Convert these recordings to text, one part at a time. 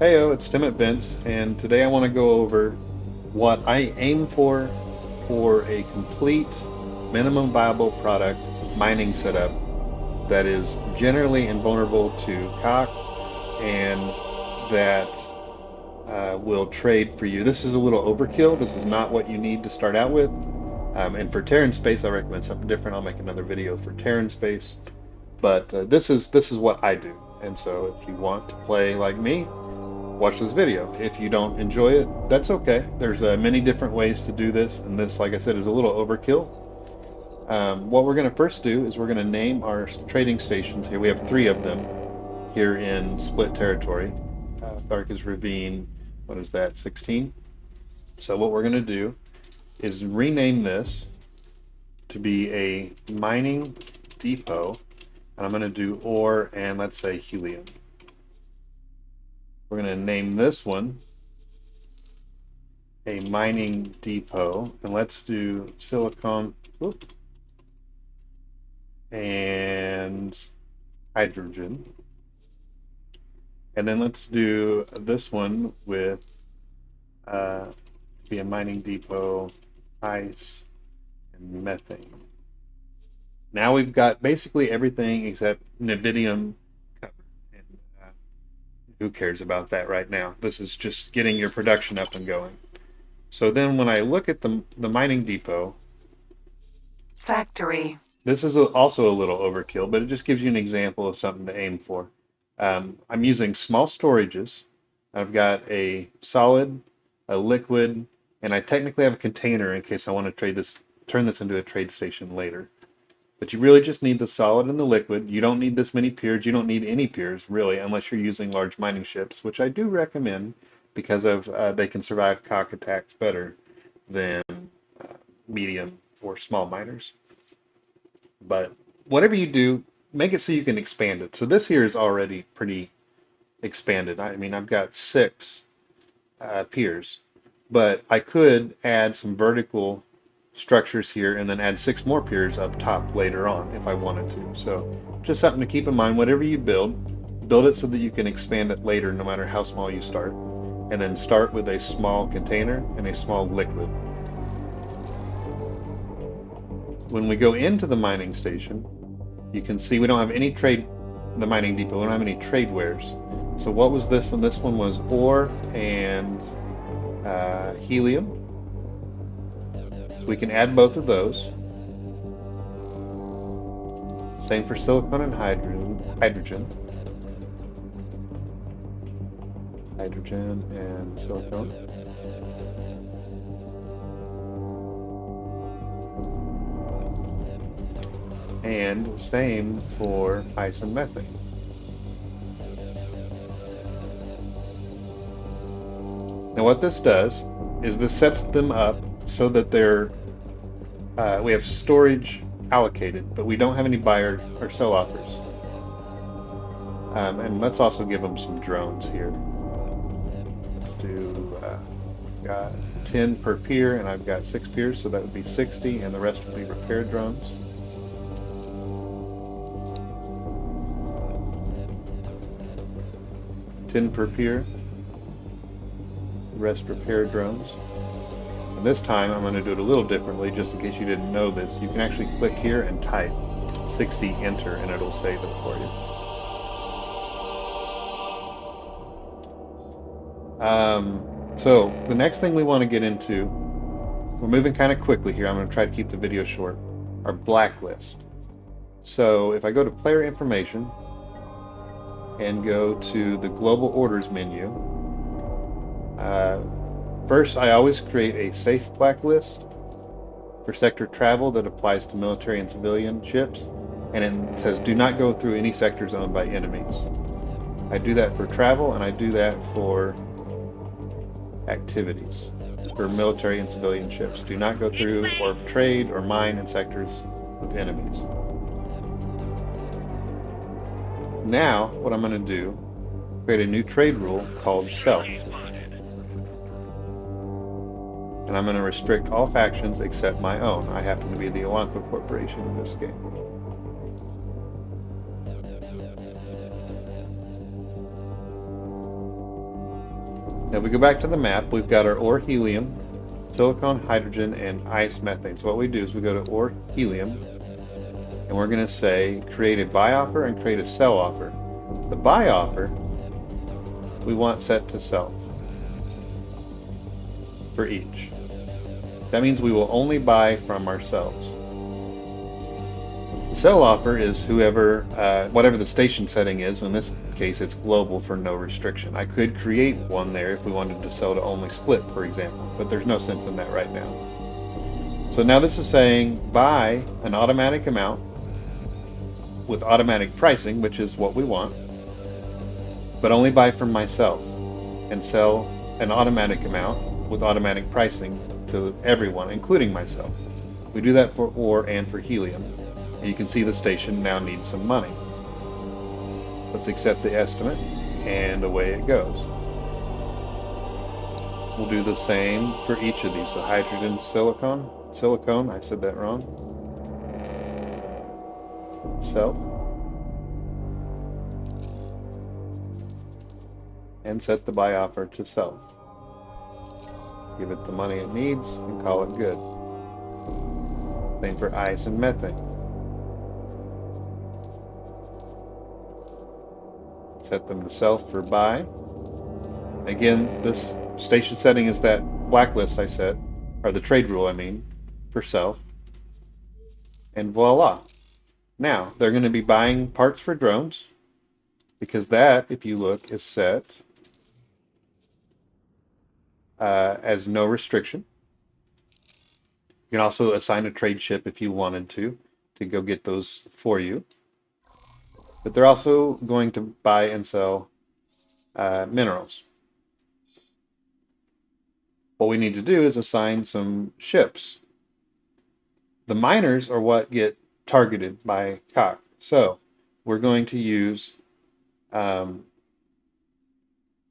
Heyo, it's Tim at Vince, and today I want to go over what I aim for a complete minimum viable product mining setup that is generally invulnerable to Kha'ak and that will trade for you. This is a little overkill. This is not what you need to start out with. And for Terran Space, I recommend something different. I'll make another video for Terran Space. But this is what I do. And so if you want to play like me, watch this video. If you don't enjoy it, that's okay. There's many different ways to do this, and this, like I said, is a little overkill. What we're going to first do is we're going to name our trading stations here. We have three of them here in Split Territory. Tharka's Ravine, what is that, 16? So what we're going to do is rename this to be a mining depot, and I'm going to do ore and let's say helium. We're going to name this one a mining depot, and let's do silicon and hydrogen. And then let's do this one with be a mining depot, ice, and methane. Now we've got basically everything except Nebidium covered. And who cares about that right now? This is just getting your production up and going. So then when I look at the mining depot, Factory. this is also a little overkill, but it just gives you an example of something to aim for. I'm using small storages. I've got a solid, a liquid, and I technically have a container in case I want to turn this into a trade station later. But you really just need the solid and the liquid. You don't need this many piers. You don't need any piers, really, unless you're using large mining ships, which I do recommend because of they can survive cock attacks better than medium or small miners. But whatever you do, make it so you can expand it. So this here is already pretty expanded. I mean, I've got six piers, but I could add some vertical structures here and then add six more piers up top later on if I wanted to. So just something to keep in mind. Whatever you build it so that you can expand it later no matter how small you start. And then start with a small container and a small liquid. When we go into the mining station, you can see we don't have any trade, the mining depot, we don't have any trade wares. So what was this one? This one was ore and helium. So we can add both of those. Same for silicon and hydrogen. Hydrogen and silicon. And same for ice and methane. Now what this does is this sets them up so that we have storage allocated, but we don't have any buyer or sell offers. And let's also give them some drones here. Let's do, got 10 per pier, and I've got 6 piers, so that would be 60, and the rest would be repair drones. $10 per pier, the rest repair drones. And this time I'm going to do it a little differently just in case you didn't know this. You can actually click here and type 60 enter and it'll save it for you. So the next thing we want to get into, we're moving kind of quickly here. I'm going to try to keep the video short. Our blacklist. So if I go to player information and go to the global orders menu, first I always create a safe blacklist for sector travel that applies to military and civilian ships, and it says do not go through any sectors owned by enemies. I do that for travel, and I do that for activities for military and civilian ships. Do not go through or trade or mine in sectors with enemies. Now, what I'm going to do, create a new trade rule called self. And I'm going to restrict all factions except my own. I happen to be the Elanco Corporation in this game. Now we go back to the map. We've got our ore helium, silicon, hydrogen, and ice methane. So what we do is we go to ore helium, and we're going to say create a buy offer and create a sell offer. The buy offer we want set to self for each. That means we will only buy from ourselves. The sell offer is whoever, whatever the station setting is. In this case, it's global for no restriction. I could create one there if we wanted to sell to only split, for example, but there's no sense in that right now. So now this is saying buy an automatic amount with automatic pricing, which is what we want, but only buy from myself, and sell an automatic amount with automatic pricing to everyone, including myself. We do that for ore and for helium. And you can see the station now needs some money. Let's accept the estimate, and away it goes. We'll do the same for each of these. So hydrogen, silicone, I said that wrong. Self. And set the buy offer to self. Give it the money it needs and call it good. Same for ice and methane. Set them to self for buy. Again, this station setting is that blacklist I set, or the trade rule I mean, for self. And voila. Now, they're going to be buying parts for drones, because that, if you look, is set as no restriction. You can also assign a trade ship if you wanted to go get those for you. But they're also going to buy and sell minerals. What we need to do is assign some ships. The miners are what get targeted by Kha'ak. So we're going to use the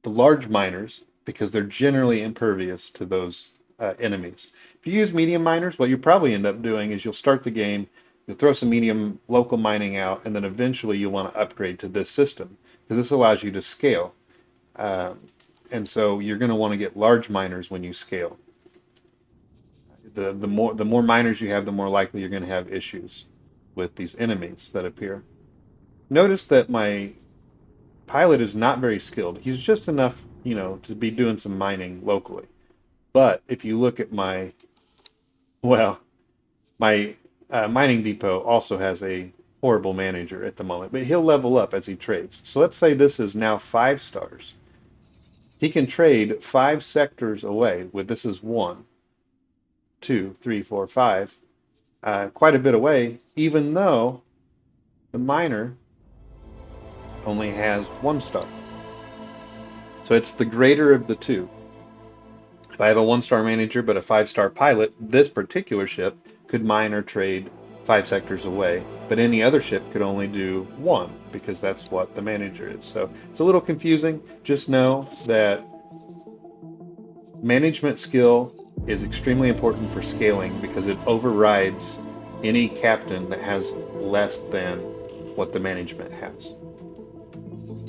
large miners because they're generally impervious to those enemies. If you use medium miners, what you probably end up doing is you'll start the game, you'll throw some medium local mining out, and then eventually you'll want to upgrade to this system because this allows you to scale. And so you're going to want to get large miners when you scale. The more miners you have, the more likely you're going to have issues with these enemies that appear. Notice that my pilot is not very skilled. He's just enough, to be doing some mining locally. But if you look at my mining depot also has a horrible manager at the moment, but he'll level up as he trades. So let's say this is now 5 stars. He can trade 5 sectors away with this is 1, 2, 3, 4, 5, quite a bit away, even though the miner only has 1 star. So it's the greater of the two. If I have a 1-star manager but a 5-star pilot, this particular ship could mine or trade 5 sectors away, but any other ship could only do 1 because that's what the manager is. So it's a little confusing. Just know that management skill is extremely important for scaling because it overrides any captain that has less than what the management has.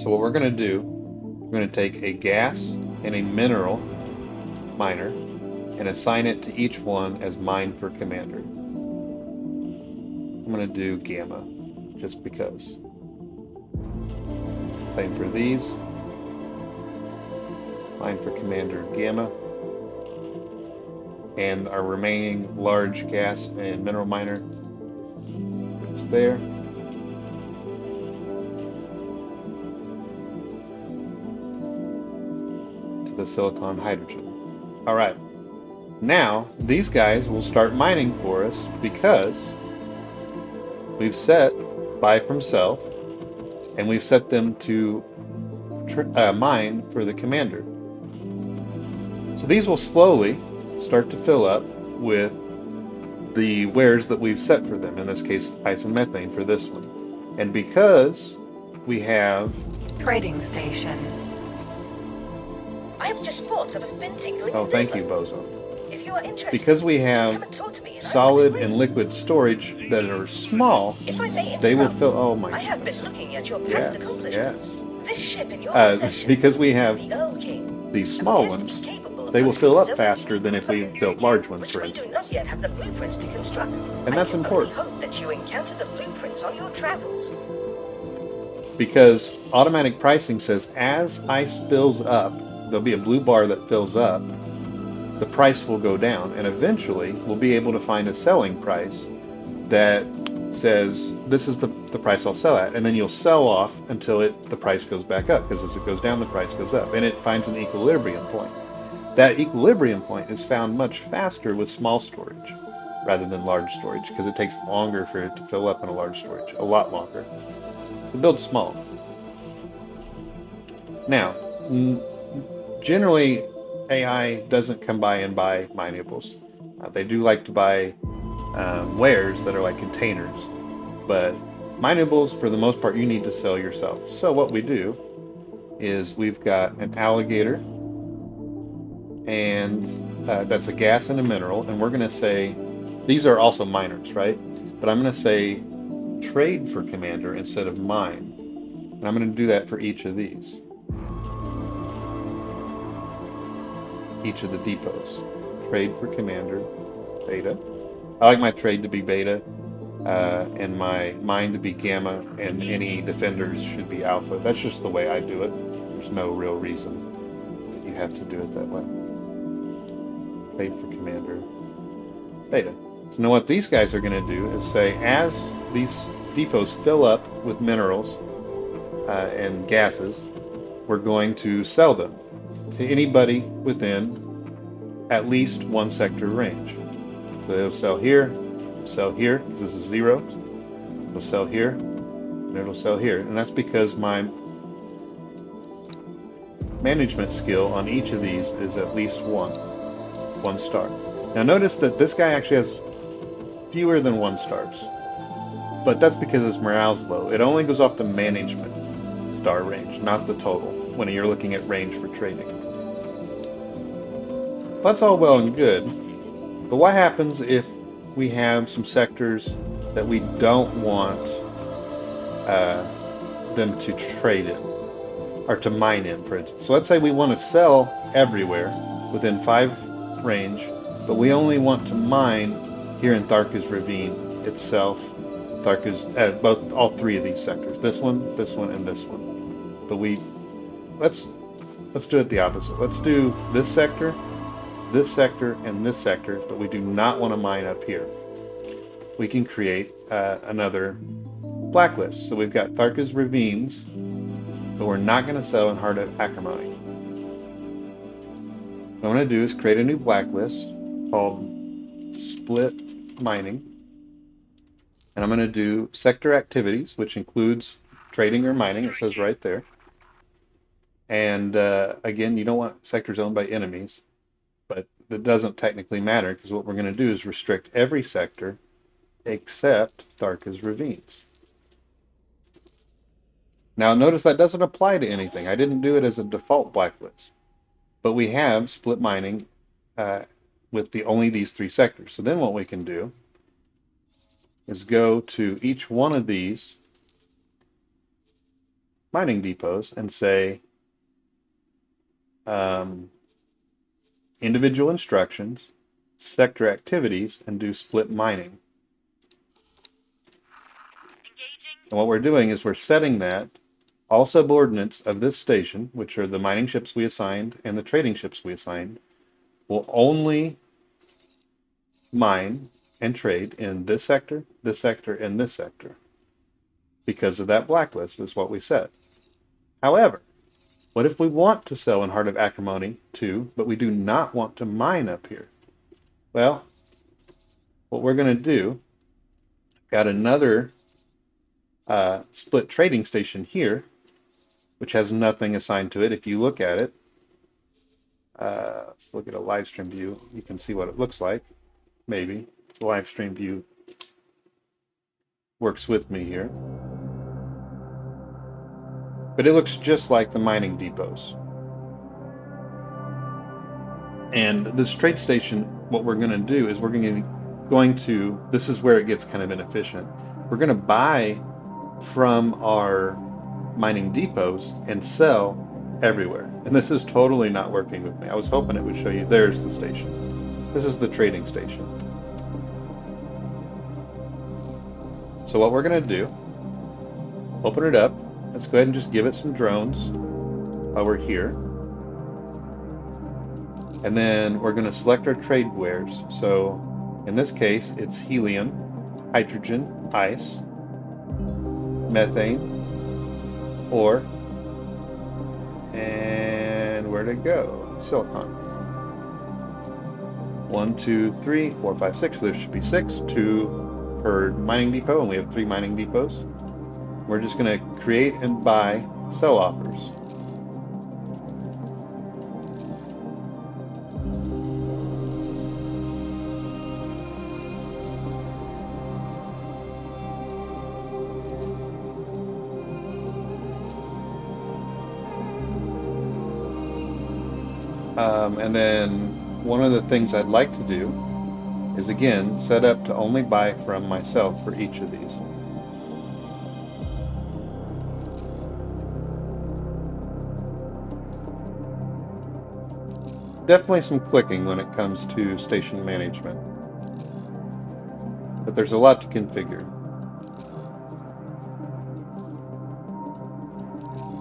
So what we're going to do, we're going to take a gas and a mineral miner and assign it to each one as mine for commander. I'm going to do gamma just because. Same for these. Mine for commander gamma. And our remaining large gas and mineral miner goes there. To the silicon hydrogen. All right. Now, these guys will start mining for us because we've set buy from self, and we've set them to mine for the commander. So these will slowly start to fill up with the wares that we've set for them, in this case ice and methane for this one. And because we have trading station. I have just thought of a fin tingling. Oh, thank you, Bozo. If you are interested, because we have solid and liquid storage that are small, they will fill. Oh my! I have been looking at your past accomplishments. Yes. This ship in your because we have the Old King. these small Appears to be ones, capable of they will hosting fill up several faster unique than if we components, built large ones, which for we do instance. not yet have the blueprints to construct. And I that's can only important, hope that you encounter the blueprints on your travels. because automatic pricing says as ice fills up, there'll be a blue bar that fills up, the price will go down, and eventually we'll be able to find a selling price that says this is the price I'll sell at, and then you'll sell off until the price goes back up, because as it goes down the price goes up, and it finds an equilibrium point. That equilibrium point is found much faster with small storage rather than large storage, because it takes longer for it to fill up in a large storage, a lot longer. So build small. Now, generally AI doesn't come by and buy minables. They do like to buy wares that are like containers, but minables, for the most part, you need to sell yourself. So what we do is we've got an alligator, and that's a gas and a mineral, and we're going to say these are also miners, right? But I'm going to say trade for commander instead of mine, and I'm going to do that for each of these, each of the depots. Trade for commander, beta. I like my trade to be beta, and my mine to be gamma, and any defenders should be alpha. That's just the way I do it. There's no real reason that you have to do it that way. Trade for commander, beta. So now what these guys are going to do is say, as these depots fill up with minerals and gases, we're going to sell them to anybody within at least one sector range. So they'll sell here, because this is 0. It'll sell here, and it'll sell here. And that's because my management skill on each of these is at least 1 star. Now notice that this guy actually has fewer than 1 stars, but that's because his morale's low. It only goes off the management star range, not the total, when you're looking at range for trading. That's all well and good, but what happens if we have some sectors that we don't want them to trade in, or to mine in, for instance? So let's say we want to sell everywhere within 5 range, but we only want to mine here in Tharka's Ravine itself, Tharka's, all 3 of these sectors, this one, and this one. But let's do it the opposite. Let's do this sector, and this sector, but we do not want to mine up here. We can create another blacklist. So we've got Tharka's Ravines, but we're not going to sell in Heart of Acrimony. What I'm going to do is create a new blacklist called Split Mining, and I'm going to do sector activities, which includes trading or mining. It says right there. And again, you don't want sectors owned by enemies, but that doesn't technically matter, because what we're going to do is restrict every sector except Tharka's Ravines. Now notice that doesn't apply to anything. I didn't do it as a default blacklist, but we have split mining with only these 3 sectors. So then what we can do is go to each one of these mining depots and say individual instructions, sector activities, and do split mining. And what we're doing is we're setting that all subordinates of this station, which are the mining ships we assigned and the trading ships we assigned, will only mine and trade in this sector, and this sector. Because of that blacklist is what we set. However, what if we want to sell in Heart of Acrimony too, but we do not want to mine up here? Well, what we're going to do, got another split trading station here, which has nothing assigned to it. If you look at it, let's look at a live stream view. You can see what it looks like. Maybe the live stream view works with me here. But it looks just like the mining depots. And this trade station, what we're going to do is this is where it gets kind of inefficient. We're going to buy from our mining depots and sell everywhere. And this is totally not working with me. I was hoping it would show you there's the station. This is the trading station. So what we're going to do, open it up. Let's go ahead and just give it some drones while we're here. And then we're going to select our trade wares. So in this case, it's helium, hydrogen, ice, methane, ore, and where'd it go? Silicon. 1, 2, 3, 4, 5, 6. There should be 6, 2 per mining depot, and we have 3 mining depots. We're just going to create and buy sell offers. And then one of the things I'd like to do is again set up to only buy from myself for each of these. Definitely some clicking when it comes to station management, but there's a lot to configure.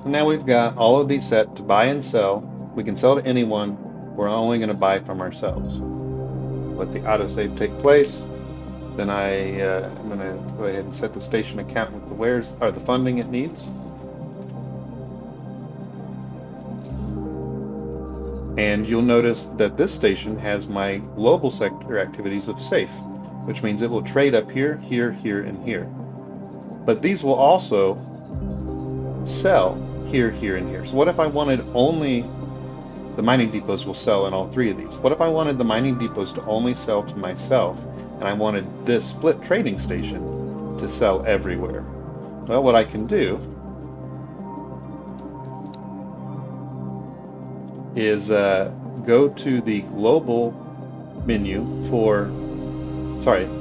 And now we've got all of these set to buy and sell. We can sell to anyone. We're only going to buy from ourselves. Let the autosave take place. Then I'm going to go ahead and set the station account with the wares or the funding it needs. And you'll notice that this station has my global sector activities of safe, which means it will trade up here, here, here, and here. But these will also sell here, here, and here. So what if I wanted only the mining depots will sell in all 3 of these? What if I wanted the mining depots to only sell to myself and I wanted this split trading station to sell everywhere? Well, what I can do is go to the global menu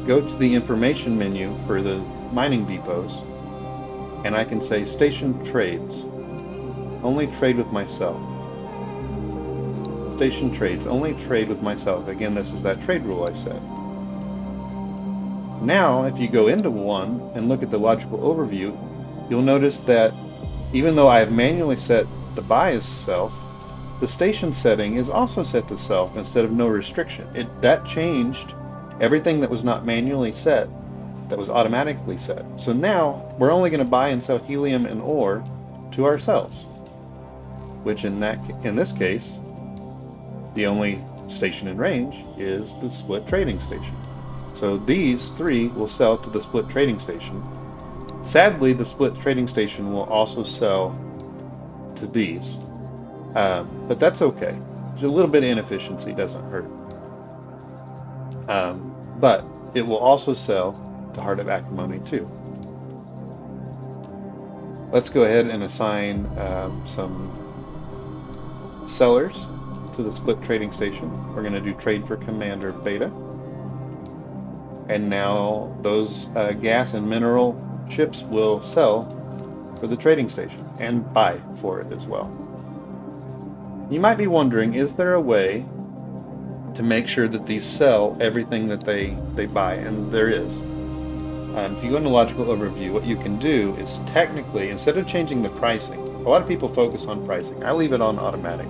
go to the information menu for the mining depots, and I can say station trades, only trade with myself. Station trades, only trade with myself. Again, this is that trade rule I said. Now, if you go into one and look at the logical overview, you'll notice that even though I have manually set the buy as self, the station setting is also set to self instead of no restriction. That changed everything that was not manually set, that was automatically set. So now we're only going to buy and sell helium and ore to ourselves, which in this case, the only station in range is the split trading station. So these 3 will sell to the split trading station. Sadly, the split trading station will also sell to these. But that's okay. A little bit of inefficiency doesn't hurt. But it will also sell to Heart of Acrimony too. Let's go ahead and assign some sellers to the split trading station. We're going to do trade for Commander Beta. And now those gas and mineral ships will sell for the trading station and buy for it as well. You might be wondering, is there a way to make sure that these sell everything that they buy? And there is. If you go into logical overview, what you can do is technically, instead of changing the pricing, a lot of people focus on pricing. I leave it on automatic.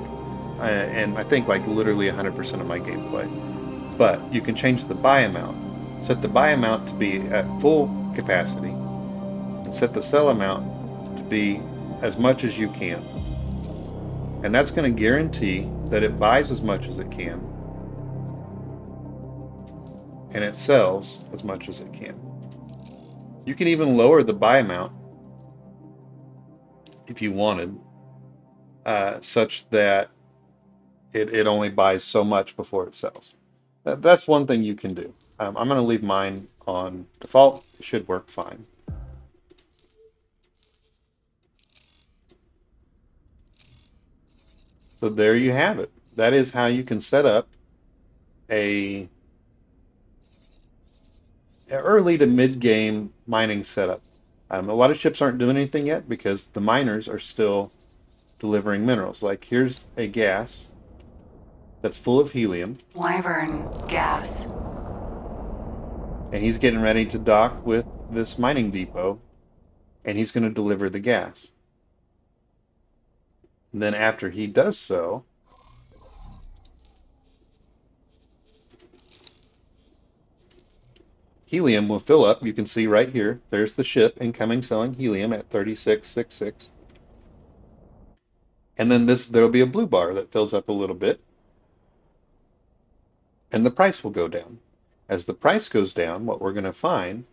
And I think like literally 100% of my gameplay. But you can change the buy amount. Set the buy amount to be at full capacity. And set the sell amount to be as much as you can. And that's going to guarantee that it buys as much as it can. And it sells as much as it can. You can even lower the buy amount if you wanted, such that it only buys so much before it sells. That's one thing you can do. I'm going to leave mine on default. It should work fine. So there you have it. That is how you can set up a early to mid-game mining setup. A lot of ships aren't doing anything yet because the miners are still delivering minerals. Like here's a gas that's full of helium, Wyvern gas. and he's getting ready to dock with this mining depot, and he's going to deliver the gas. And then after he does so, helium will fill up. You can see right here, there's the ship incoming selling helium at 3666. And then there'll be a blue bar that fills up a little bit, and the price will go down. As the price goes down, what we're going to find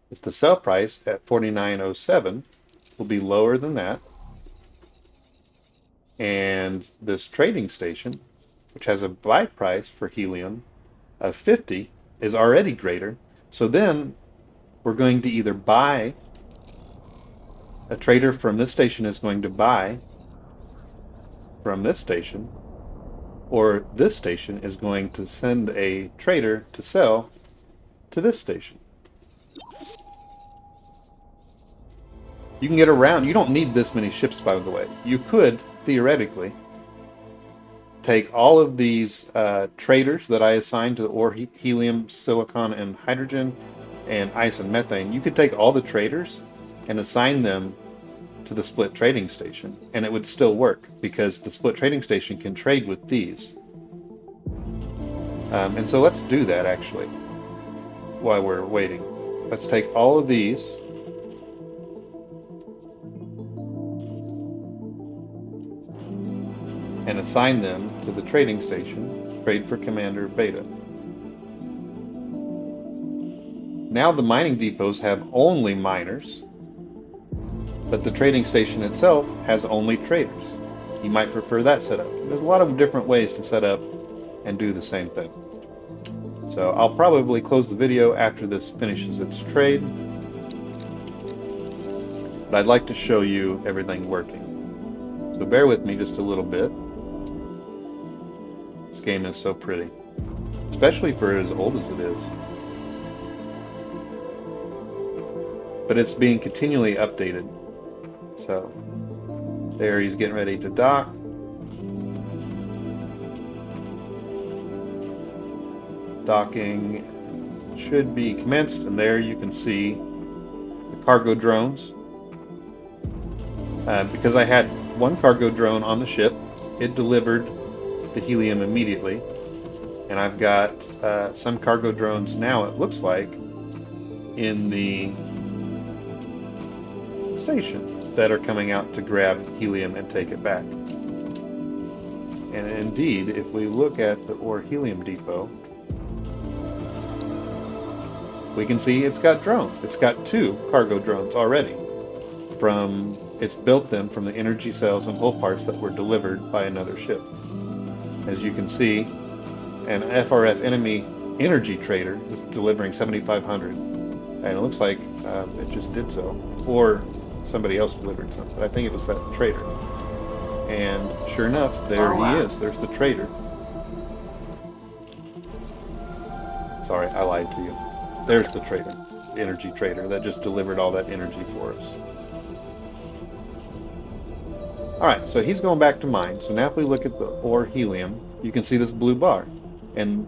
is the sell price at 49.07 will be lower than that. And this trading station, which has a buy price for helium of 50, is already greater. So then we're going to either buy, a trader from this station is going to buy from this station, or this station is going to send a trader to sell to this station. You can get around, you don't need this many ships, by the way. You could, theoretically, take all of these traders that I assigned to the ore, helium, silicon, and hydrogen, and ice and methane. You could take all the traders and assign them to the split trading station, and it would still work because the split trading station can trade with these. And so let's do that actually while we're waiting. Let's take all of these and assign them to the trading station, trade for Commander Beta. Now the mining depots have only miners, but the trading station itself has only traders. You might prefer that setup. There's a lot of different ways to set up and do the same thing. So I'll probably close the video after this finishes its trade, but I'd like to show you everything working. So bear with me just a little bit. This game is so pretty, especially for as old as it is. But it's being continually updated. So there he's getting ready to dock. Docking should be commenced, and there you can see the cargo drones. Because I had one cargo drone on the ship, it delivered the helium immediately. And I've got some cargo drones now, it looks like, in the station that are coming out to grab helium and take it back. And indeed, if we look at the ore helium depot, we can see it's got drones. It's got 2 cargo drones already. It's built them from the energy cells and hull parts that were delivered by another ship. As you can see, an FRF enemy energy trader is delivering 7,500, and it looks like it just did so, or somebody else delivered something. But I think it was that trader. And sure enough, there he is. There's the trader. Sorry, I lied to you. There's the trader, the energy trader that just delivered all that energy for us. Alright, so he's going back to mine. So now if we look at the ore helium, you can see this blue bar. And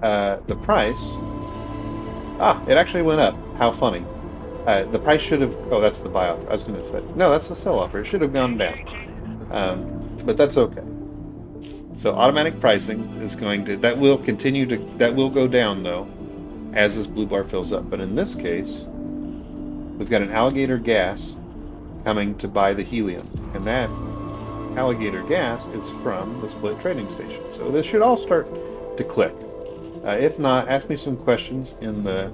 the price, it actually went up. How funny. The price should have, oh, that's the buy offer. I was going to say, no, that's the sell offer. It should have gone down. But that's okay. So automatic pricing is going to, that will go down though, as this blue bar fills up. But in this case, we've got an alligator gas coming to buy the helium. And that alligator gas is from the split trading station. So this should all start to click. If not, ask me some questions in the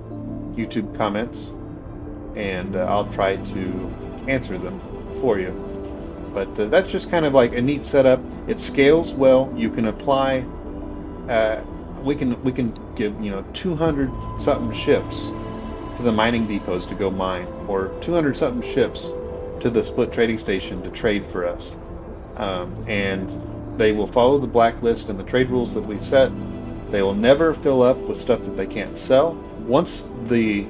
YouTube comments, and I'll try to answer them for you. But that's just kind of like a neat setup. It scales well. You can apply. We can give 200 something ships to the mining depots to go mine, or 200 something ships to the split trading station to trade for us, and they will follow the blacklist and the trade rules that we set. They will never fill up with stuff that they can't sell. Once the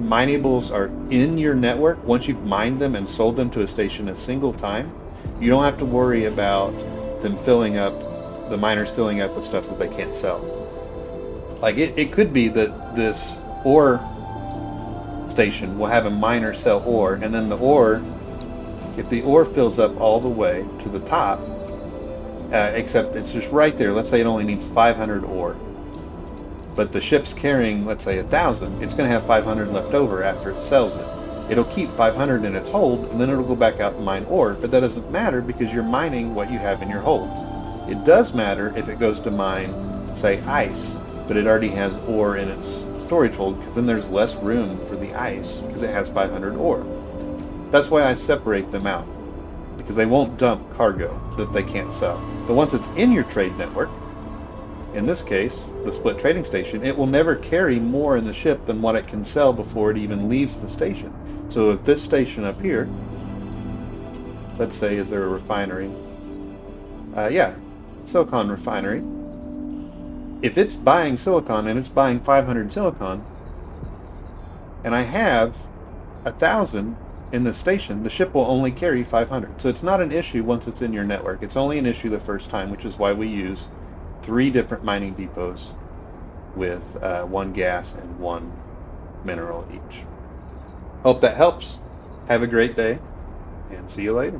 mineables are in your network, once you've mined them and sold them to a station a single time, You don't have to worry about them filling up, the miners filling up with stuff that they can't sell. Like it could be that this ore station will have a miner sell ore, and then the ore, if the ore fills up all the way to the top, except it's just right there. Let's say it only needs 500 ore, but the ship's carrying, let's say, 1,000. It's going to have 500 left over after it sells it. It'll keep 500 in its hold, and then it'll go back out and mine ore. But that doesn't matter because you're mining what you have in your hold. It does matter if it goes to mine, say, ice, but it already has ore in its storage hold, because then there's less room for the ice because it has 500 ore. That's why I separate them out, because they won't dump cargo that they can't sell. But once it's in your trade network, in this case, the split trading station, it will never carry more in the ship than what it can sell before it even leaves the station. So if this station up here, let's say, is there a refinery? Yeah, silicon refinery. If it's buying silicon and it's buying 500 silicon, and I have 1,000 in the station, the ship will only carry 500. So it's not an issue once it's in your network. It's only an issue the first time, which is why we use 3 different mining depots with 1 gas and 1 mineral each. Hope that helps. Have a great day, and see you later.